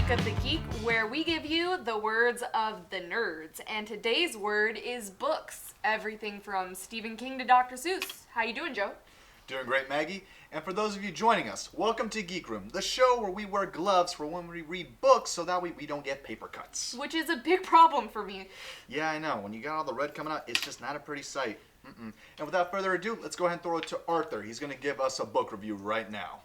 Ask of the Geek, where we give you the words of the nerds. And today's word is books. Everything from Stephen King to Dr. Seuss. How you doing, Joe? Doing great, Maggie. And for those of you joining us, welcome to Geek Room, the show where we wear gloves for when we read books so that way we don't get paper cuts. Which is a big problem for me. Yeah, I know. When you got all the red coming out, it's just not a pretty sight. And without further ado, let's go ahead and throw it to Arthur. He's going to give us a book review right now.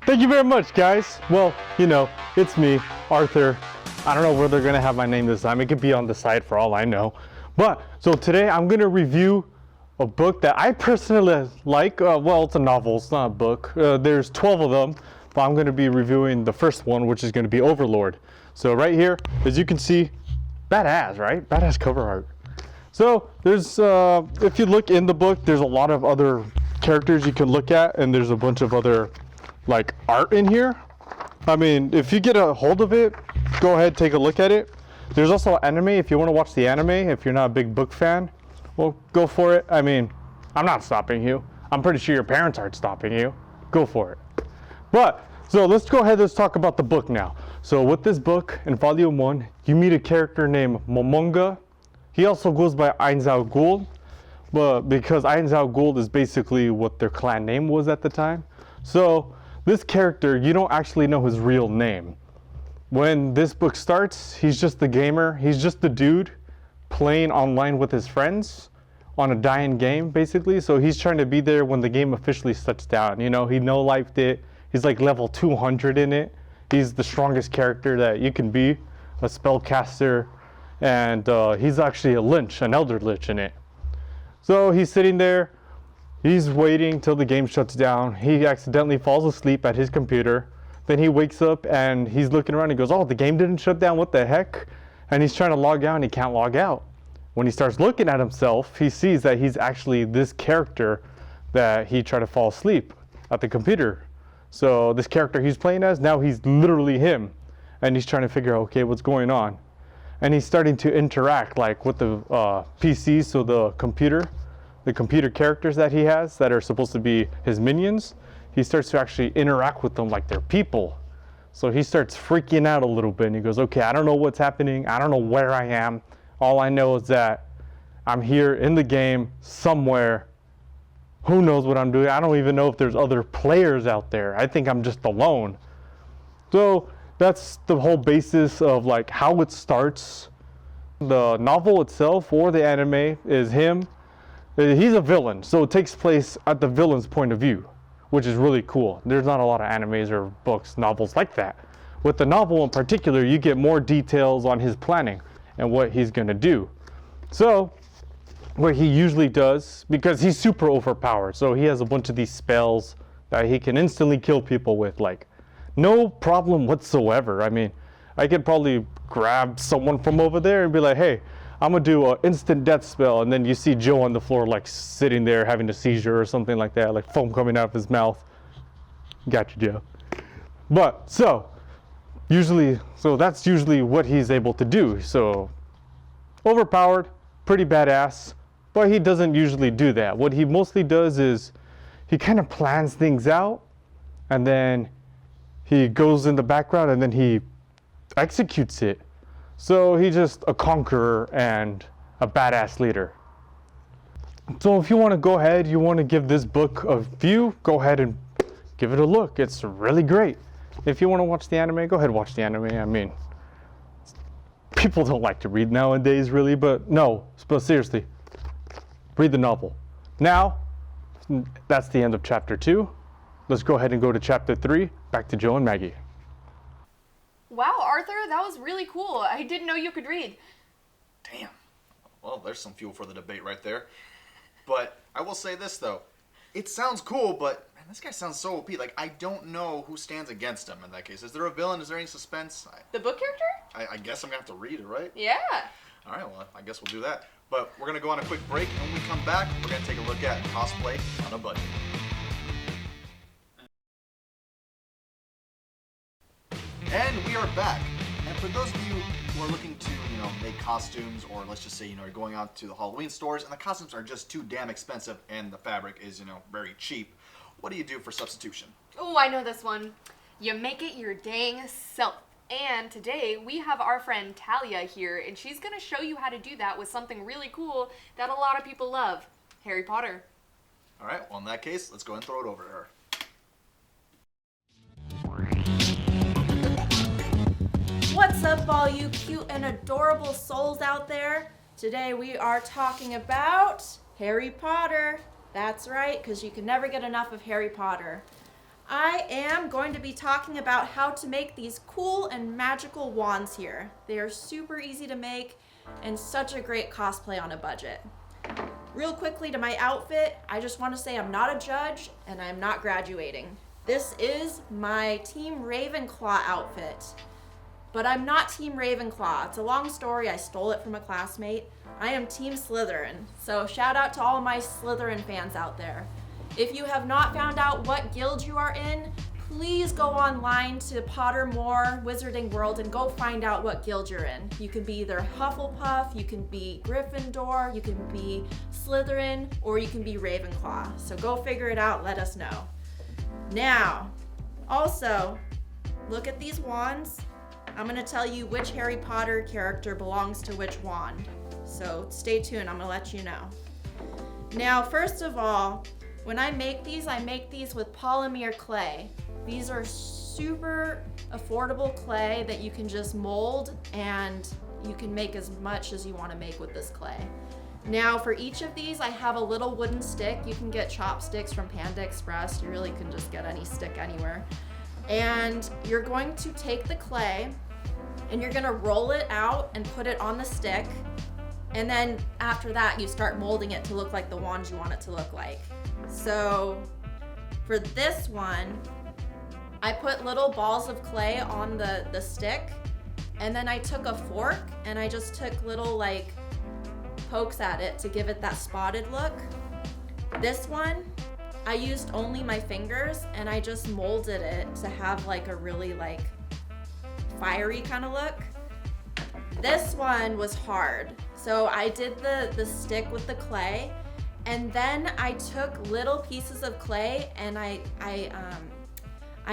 Thank you very much, guys. Well, you know, it's me, Arthur. I don't know where they're gonna have my name this time. It could be on the side for all I know. But, so today I'm gonna review a book that I personally like. Well, it's a novel, it's not a book. There's 12 of them, but I'm gonna be reviewing the first one, which is gonna be Overlord. So right here, as you can see, badass, right? Badass cover art. So there's, if you look in the book, there's a lot of other characters you can look at, and there's a bunch of other like art in here. I mean, if you get a hold of it, go ahead, take a look at it. There's also anime. If you want to watch the anime, if you're not a big book fan, well, go for it. I mean, I'm not stopping you. I'm pretty sure your parents aren't stopping you. Go for it. But, so let's go ahead, let's talk about the book now. So with this book, in volume 1, you meet a character named Momonga. He also goes by Ainzao Gul, but because Ainzao Gul is basically what their clan name was at the time. So this character, you don't actually know his real name. When this book starts, he's just the gamer. He's just the dude playing online with his friends on a dying game, basically. So he's trying to be there when the game officially shuts down. You know, he no-lifed it. He's like level 200 in it. He's the strongest character that you can be, a spellcaster. And he's actually a lich, an elder lich in it. So he's sitting there. He's waiting till the game shuts down. He accidentally falls asleep at his computer. Then he wakes up and he's looking around and goes, oh, the game didn't shut down, what the heck? And he's trying to log out and he can't log out. When he starts looking at himself, he sees that he's actually this character that he tried to fall asleep at the computer. So this character he's playing as, now he's literally him. And he's trying to figure out, okay, what's going on? And he's starting to interact like with the PCs, so the computer characters that he has that are supposed to be his minions. He starts to actually interact with them like they're people. So he starts freaking out a little bit and he goes, okay, I don't know what's happening. I don't know where I am. All I know is that I'm here in the game somewhere. Who knows what I'm doing? I don't even know if there's other players out there. I think I'm just alone. So that's the whole basis of like how it starts. The novel itself or the anime is him. He's a villain, so it takes place at the villain's point of view, which is really cool. There's not a lot of animes or books, novels like that. With the novel in particular, you get more details on his planning and what he's gonna do. So, what he usually does, because he's super overpowered, so he has a bunch of these spells that he can instantly kill people with, like, no problem whatsoever. I mean, I could probably grab someone from over there and be like, hey, I'm gonna do an instant death spell, and then you see Joe on the floor like sitting there having a seizure or something like that, like foam coming out of his mouth. Got you, Joe. But so that's usually what he's able to do. So overpowered, pretty badass, but he doesn't usually do that. What he mostly does is he kind of plans things out, and then he goes in the background and then he executes it. So he's just a conqueror and a badass leader. So if you want to go ahead, you want to give this book a view, go ahead and give it a look. It's really great. If you want to watch the anime, go ahead and watch the anime. I mean, people don't like to read nowadays really, but seriously, read the novel. Now, that's the end of chapter 2. Let's go ahead and go to chapter 3. Back to Joe and Maggie. Wow, Arthur, that was really cool. I didn't know you could read. Damn. Well, there's some fuel for the debate right there. But I will say this, though. It sounds cool, but man, this guy sounds so OP. Like, I don't know who stands against him in that case. Is there a villain? Is there any suspense? The book character? I guess I'm going to have to read it, right? Yeah. All right, well, I guess we'll do that. But we're going to go on a quick break, and when we come back, we're going to take a look at cosplay on a budget. And we are back. And for those of you who are looking to, make costumes, or let's just say, you're going out to the Halloween stores and the costumes are just too damn expensive and the fabric is, very cheap, what do you do for substitution? Oh, I know this one. You make it your dang self. And today we have our friend Talia here, and she's going to show you how to do that with something really cool that a lot of people love, Harry Potter. All right, well, in that case, let's go and throw it over to her. What's up, all you cute and adorable souls out there? Today we are talking about Harry Potter. That's right, because you can never get enough of Harry Potter. I am going to be talking about how to make these cool and magical wands here. They are super easy to make and such a great cosplay on a budget. Real quickly to my outfit, I just want to say I'm not a judge and I'm not graduating. This is my Team Ravenclaw outfit. But I'm not Team Ravenclaw. It's a long story. I stole it from a classmate. I am Team Slytherin. So shout out to all my Slytherin fans out there. If you have not found out what guild you are in, please go online to Pottermore Wizarding World and go find out what guild you're in. You can be either Hufflepuff, you can be Gryffindor, you can be Slytherin, or you can be Ravenclaw. So go figure it out, let us know. Now, also, look at these wands. I'm gonna tell you which Harry Potter character belongs to which wand. So stay tuned, I'm gonna let you know. Now, first of all, when I make these with polymer clay. These are super affordable clay that you can just mold, and you can make as much as you want to make with this clay. Now, for each of these, I have a little wooden stick. You can get chopsticks from Panda Express. You really can just get any stick anywhere. And you're going to take the clay and you're gonna roll it out and put it on the stick. And then after that, you start molding it to look like the wand you want it to look like. So for this one, I put little balls of clay on the stick, and then I took a fork and I just took little like pokes at it to give it that spotted look. This one, I used only my fingers and I just molded it to have like a really like fiery kind of look. This one was hard. So I did the stick with the clay, and then I took little pieces of clay and I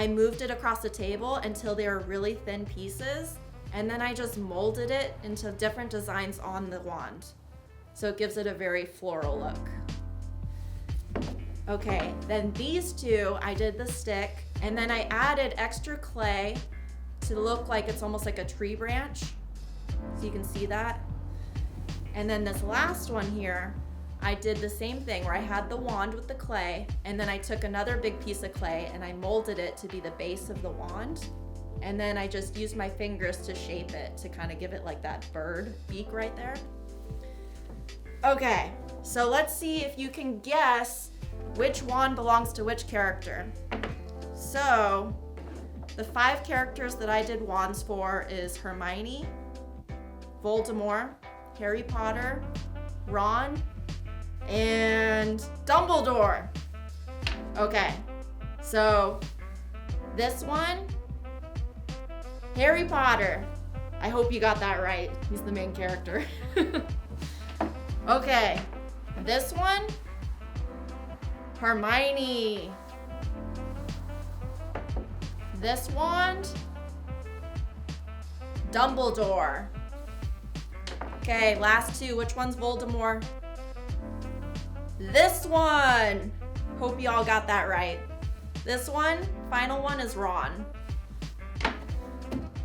moved it across the table until they were really thin pieces, and then I just molded it into different designs on the wand. So it gives it a very floral look. Okay, then these two, I did the stick, and then I added extra clay to look like it's almost like a tree branch. So you can see that. And then this last one here, I did the same thing where I had the wand with the clay, and then I took another big piece of clay and I molded it to be the base of the wand. And then I just used my fingers to shape it to kind of give it like that bird beak right there. Okay, so let's see if you can guess which wand belongs to which character. So the 5 characters that I did wands for is Hermione, Voldemort, Harry Potter, Ron, and Dumbledore. Okay, so this one, Harry Potter. I hope you got that right. He's the main character. Okay, this one, Hermione. This wand, Dumbledore. Okay, last 2. Which one's Voldemort? This one. Hope you all got that right. This one, final one, is Ron.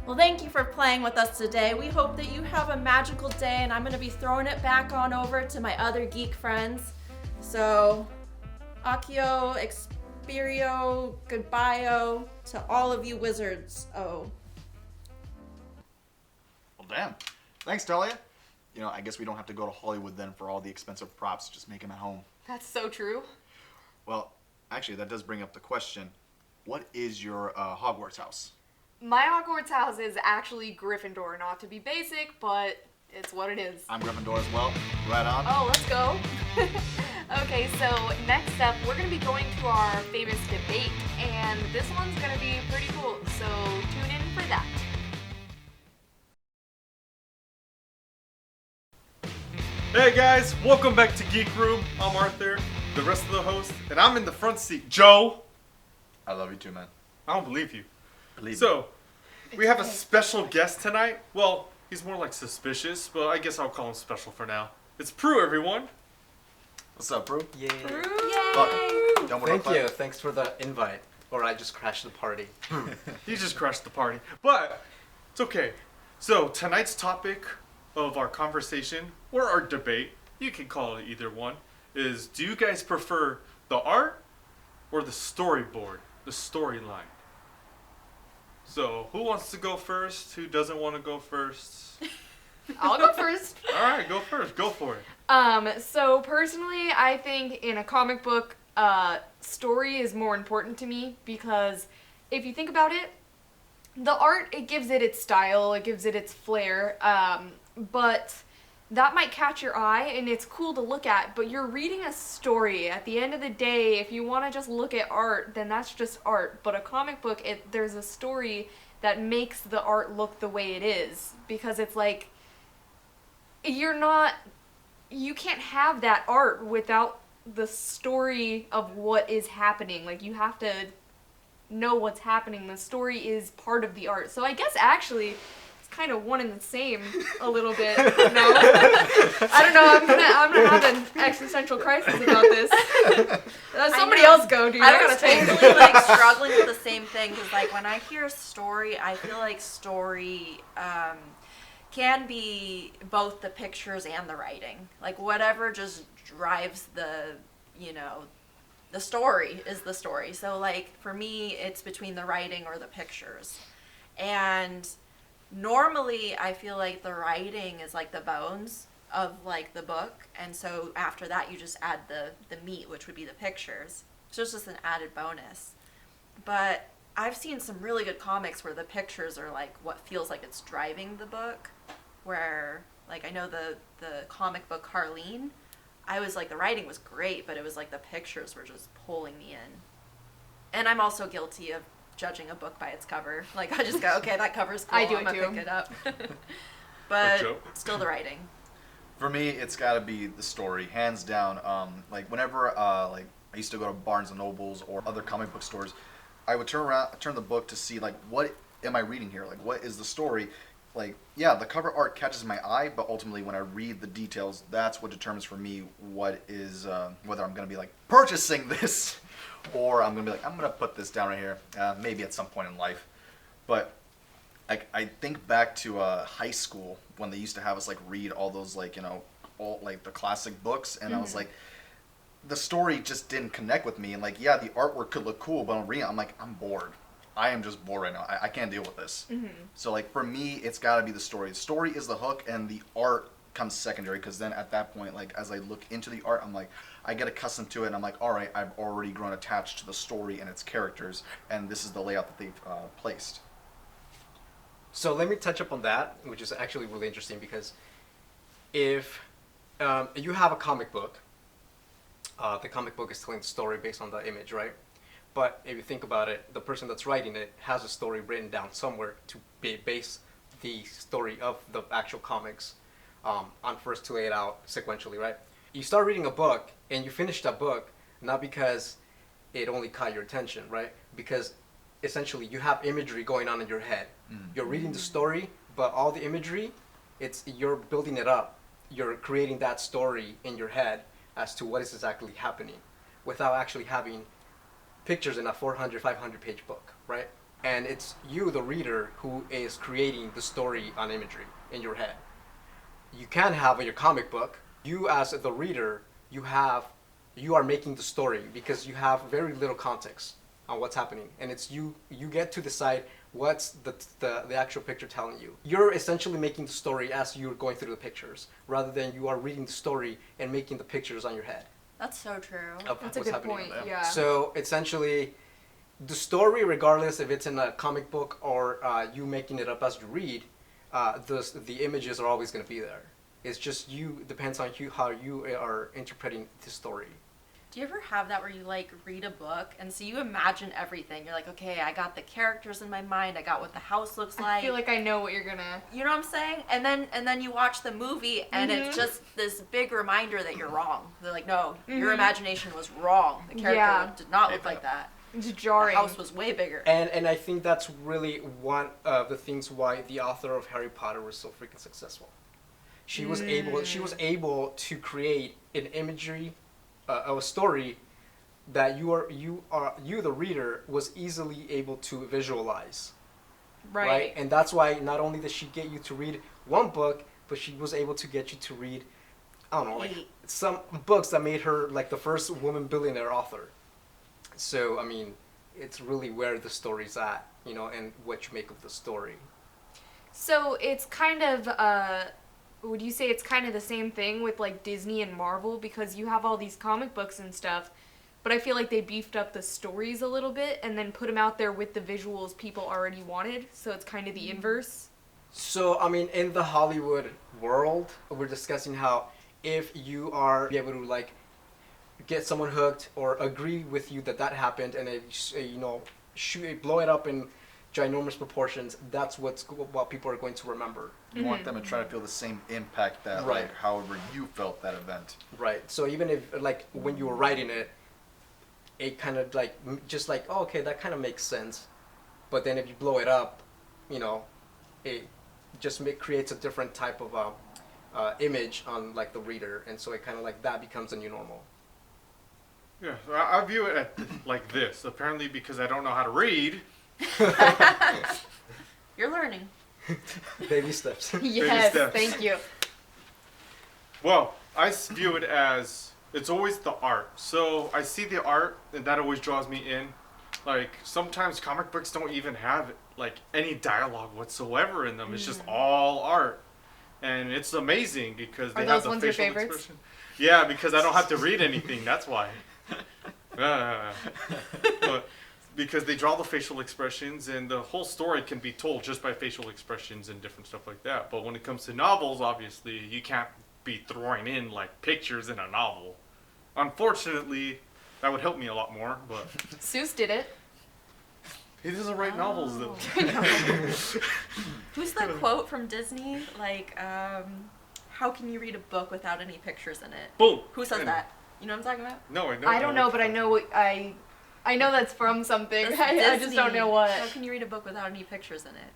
Well, thank you for playing with us today. We hope that you have a magical day, and I'm going to be throwing it back on over to my other geek friends. So, Accio, Experio, goodbye to all of you wizards. Oh. Well, damn. Thanks, Talia. You know, I guess we don't have to go to Hollywood then for all the expensive props. Just make them at home. That's so true. Well, actually, that does bring up the question. What is your Hogwarts house? My Hogwarts house is actually Gryffindor, not to be basic, but it's what it is. I'm Gryffindor as well. Right on. Oh, let's go. Okay, so next up, we're going to be going to our famous debate, and this one's going to be pretty cool, so tune in for that. Hey guys, welcome back to Geek Room. I'm Arthur, the rest of the host, and I'm in the front seat. Joe, I love you too, man. I don't believe you. Believe me. So, we have a special guest tonight. Well, he's more like suspicious, but I guess I'll call him special for now. It's Prue, everyone. What's up, bro? Yay. Welcome. Don't worry Thank you. Thanks for the invite. Or I just crashed the party. He just crashed the party. But it's okay. So tonight's topic of our conversation, or our debate, you can call it either one, is do you guys prefer the art or the storyboard, the storyline? So who wants to go first? Who doesn't want to go first? I'll go first. All right, go first. Go for it. So personally, I think in a comic book, story is more important to me because if you think about it, the art, it gives it its style, it gives it its flair, but that might catch your eye and it's cool to look at, but you're reading a story. At the end of the day, if you want to just look at art, then that's just art. But a comic book, there's a story that makes the art look the way it is because it's like, you can't have that art without the story of what is happening. Like, you have to know what's happening. The story is part of the art. So I guess actually it's kind of one and the same a little bit. No? I don't know. I'm gonna have an existential crisis about this. Somebody else go, dude. I was totally like struggling with the same thing because like when I hear story, I feel like story can be both the pictures and the writing. Like whatever just drives the story is the story. So like for me, it's between the writing or the pictures. And normally I feel like the writing is like the bones of like the book. And so after that you just add the meat, which would be the pictures. So it's just an added bonus. But I've seen some really good comics where the pictures are like what feels like it's driving the book. Where like I know the comic book Harleen, I was like the writing was great, but it was like the pictures were just pulling me in. And I'm also guilty of judging a book by its cover. Like I just go, okay, that cover's cool. I do it I'm gonna too. pick it up. But still the writing. For me, it's got to be the story, hands down. Like whenever like I used to go to Barnes and Nobles or other comic book stores, I would turn the book to see like what am I reading here? Like what is the story? Like, yeah, the cover art catches my eye, but ultimately when I read the details, that's what determines for me what is, whether I'm going to be like purchasing this or I'm going to be like, I'm going to put this down right here, maybe at some point in life. But I think back to high school when they used to have us like read all those like, all like the classic books. And I was like, the story just didn't connect with me. And like, yeah, the artwork could look cool, but I'm reading, I'm like, I'm bored. I am just bored right now. I can't deal with this. Mm-hmm. So like for me, it's got to be the story. The story is the hook, and the art comes secondary. Because then at that point, like as I look into the art, I'm like, I get accustomed to it, and I'm like, all right, I've already grown attached to the story and its characters, and this is the layout that they've placed. So let me touch up on that, which is actually really interesting because if you have a comic book, the comic book is telling the story based on the image, right? But if you think about it, the person that's writing it has a story written down somewhere to base the story of the actual comics on first to lay it out sequentially, right? You start reading a book and you finish that book not because it only caught your attention, right? Because essentially you have imagery going on in your head. You're reading the story, but all the imagery, you're building it up. You're creating that story in your head as to what is exactly happening without actually having pictures in a 400, 500 page book, right? And it's you, the reader, who is creating the story on imagery in your head. You can have in your comic book, you as the reader, you are making the story because you have very little context on what's happening. And it's you get to decide what's the actual picture telling you. You're essentially making the story as you're going through the pictures, rather than you are reading the story and making the pictures on your head. That's so true. That's a good point, yeah. So essentially, the story, regardless if it's in a comic book or you making it up as you read, the images are always going to be there. It's just depends on how you are interpreting the story. Do you ever have that where you like read a book and so you imagine everything? You're like, okay, I got the characters in my mind. I got what the house looks like. I feel like I know what you're gonna. You know what I'm saying? And then you watch the movie and it's just this big reminder that you're wrong. They're like, no, your imagination was wrong. The character did not look like that. It's The jarring. house was way bigger. And I think that's really one of the things why the author of Harry Potter was so freaking successful. She was able to create an imagery of a story that you the reader was easily able to visualize. Right. And that's why not only did she get you to read one book, but she was able to get you to read, I don't know, like some books that made her like the first woman billionaire author. So I mean, it's really where the story's at, and what you make of the story. So it's kind of, would you say it's kind of the same thing with like Disney and Marvel, because you have all these comic books and stuff, but I feel like they beefed up the stories a little bit and then put them out there with the visuals people already wanted, so it's kind of the inverse. So I mean, in the Hollywood world, we're discussing how if you are able to like get someone hooked or agree with you that happened, and blow it up in ginormous proportions, that's what people are going to remember. You want them to try to feel the same impact that, Right. like, however you felt that event. Right. So even if like when you were writing it, it kind of like just like, oh, okay, that kind of makes sense, but then if you blow it up, it just creates a different type of image on like the reader, and so it kind of like that becomes a new normal. Yeah, so I view it like this. Apparently, because I don't know how to read. You're learning. Baby steps. Yes, steps. thank you. Well, I view it as it's always the art. So I see the art, and that always draws me in. Like sometimes comic books don't even have like any dialogue whatsoever in them. It's just all art, and it's amazing because they Are have those the ones your facial favorites? expression. Yeah, because I don't have to read anything. That's why. But because they draw the facial expressions, and the whole story can be told just by facial expressions and different stuff like that. But when it comes to novels, obviously, you can't be throwing in like pictures in a novel. Unfortunately, that would help me a lot more, but Seuss did it. he doesn't write novels though. Who's that quote from Disney? Like, how can you read a book without any pictures in it? Boom. Who says And- that? You know what I'm talking about? No, I know. I don't know, but I know I know that's from something. That's I just don't Disney. know what. How can you read a book without any pictures in it?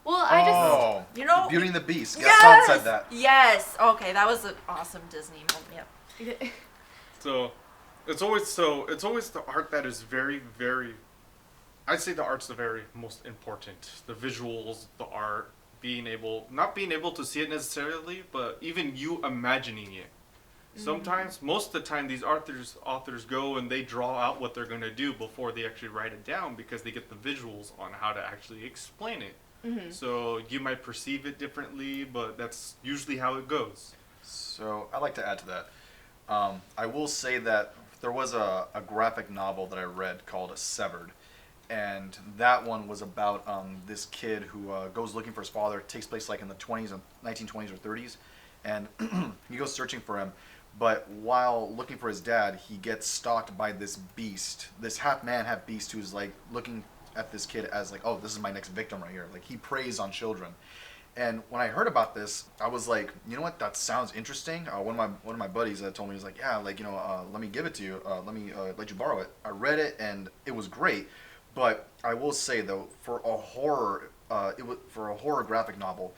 Well, I just Oh, You know- Beauty and the Beast. Yes! Gaston said that. Yes. Okay, that was an awesome Disney moment. Yep. So, it's always the art that is very, very. I'd say the art's the very most important. The visuals, the art, not being able to see it necessarily, but even you imagining it. Sometimes, most of the time, these authors go and they draw out what they're going to do before they actually write it down, because they get the visuals on how to actually explain it. So you might perceive it differently, but that's usually how it goes. So I'd like to add to that. I will say that there was a graphic novel that I read called Severed. And that one was about this kid who goes looking for his father. It takes place like in the 1920s or 30s. And he goes searching for him. But while looking for his dad, he gets stalked by this beast, this half man, half beast, who's like looking at this kid as like, oh, this is my next victim right here. Like, he preys on children. And when I heard about this, I was like, you know what? That sounds interesting. One of my buddies told me, he's like, yeah, like, let me give it to you. Let me let you borrow it. I read it and it was great. But I will say though, for a horror graphic novel,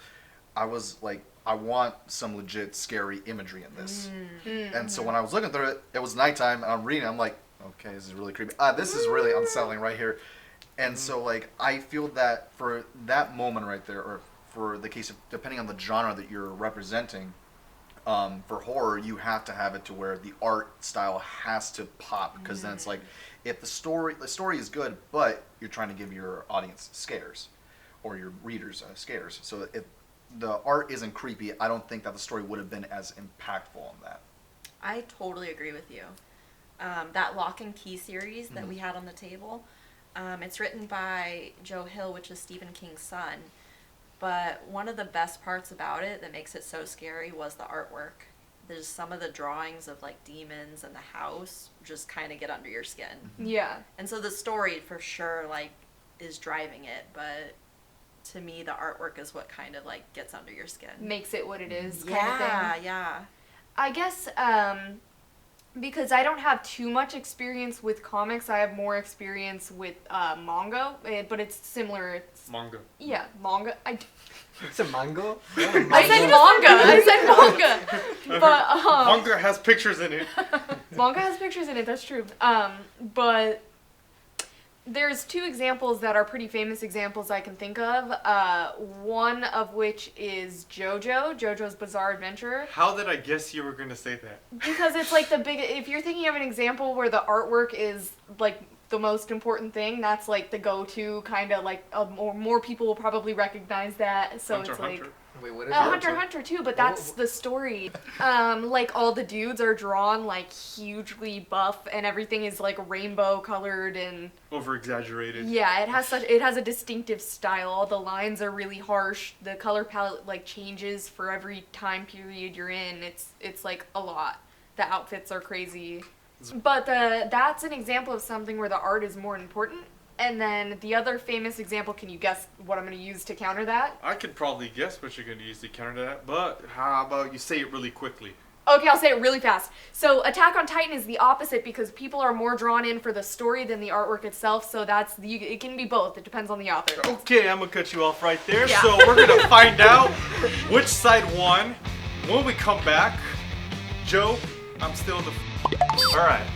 I was like, I want some legit scary imagery in this. And so when I was looking through it, it was nighttime and I'm reading. I'm like, okay, this is really creepy. This is really unsettling right here. And so like, I feel that for that moment right there, or for the case of, depending on the genre that you're representing, for horror, you have to have it to where the art style has to pop, because then it's like, if the story is good, but you're trying to give your audience scares, or your readers scares. So if the art isn't creepy, I don't think that the story would have been as impactful on that. I totally agree with you. That Lock and Key series that we had on the table, it's written by Joe Hill, which is Stephen King's son. But one of the best parts about it that makes it so scary was the artwork. There's some of the drawings of like demons and the house just kind of get under your skin. yeah. And so the story for sure like is driving it, but to me the artwork is what kind of like gets under your skin. Makes it what it is. Yeah, kind of thing. yeah. I guess Because I don't have too much experience with comics. I have more experience with manga, but it's similar. It's, Manga. yeah, manga. It's a mango. I said manga. I said manga. But Manga has pictures in it. manga has pictures in it. That's true. But there's two examples that are pretty famous examples I can think of. One of which is JoJo's Bizarre Adventure. How did I guess you were gonna say that? Because it's like the big. If you're thinking of an example where the artwork is like the most important thing, that's like the go-to kind of like more people will probably recognize that. So Hunter, it's like. Hunter. Wait, what is Hunter it? x Hunter too, but that's the story. Like all the dudes are drawn like hugely buff, and everything is like rainbow colored and Over exaggerated. yeah, it has a distinctive style. All the lines are really harsh. The color palette like changes for every time period you're in. It's like a lot. The outfits are crazy. But that's an example of something where the art is more important. And then the other famous example, can you guess what I'm going to use to counter that? I could probably guess what you're going to use to counter that, but how about you say it really quickly? Okay, I'll say it really fast. So Attack on Titan is the opposite because people are more drawn in for the story than the artwork itself. So it can be both. It depends on the author. Okay, I'm going to cut you off right there. Yeah. So we're going to find out which side won when we come back. Joe, I'm still in the... All right.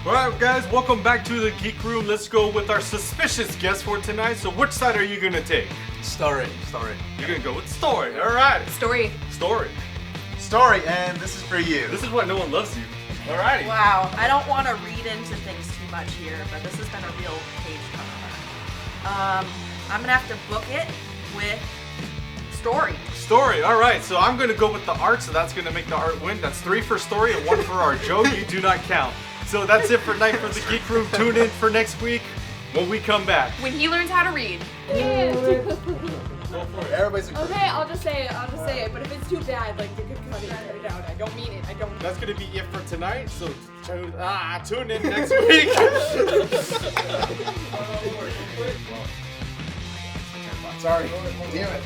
Alright guys, welcome back to the Geek Room. Let's go with our suspicious guest for tonight. So which side are you going to take? Story. You're going to go with story. Alright. Story. Story. Story, and this is for you. This is why no one loves you. Alrighty. Wow, I don't want to read into things too much here, but this has been a real page turner. I'm gonna have to book it with story. Story. Alright, so I'm going to go with the art, so that's going to make the art win. That's 3 for story and 1 for art. Joe, you do not count. So that's it for tonight for the Geek Room. Tune in for next week when we come back. When he learns how to read. Everybody's Okay, I'll just say it, but if it's too bad, like, you could cut it out. I don't mean it, I don't. That's going to be it for tonight, so tune in next week. Sorry. Damn it.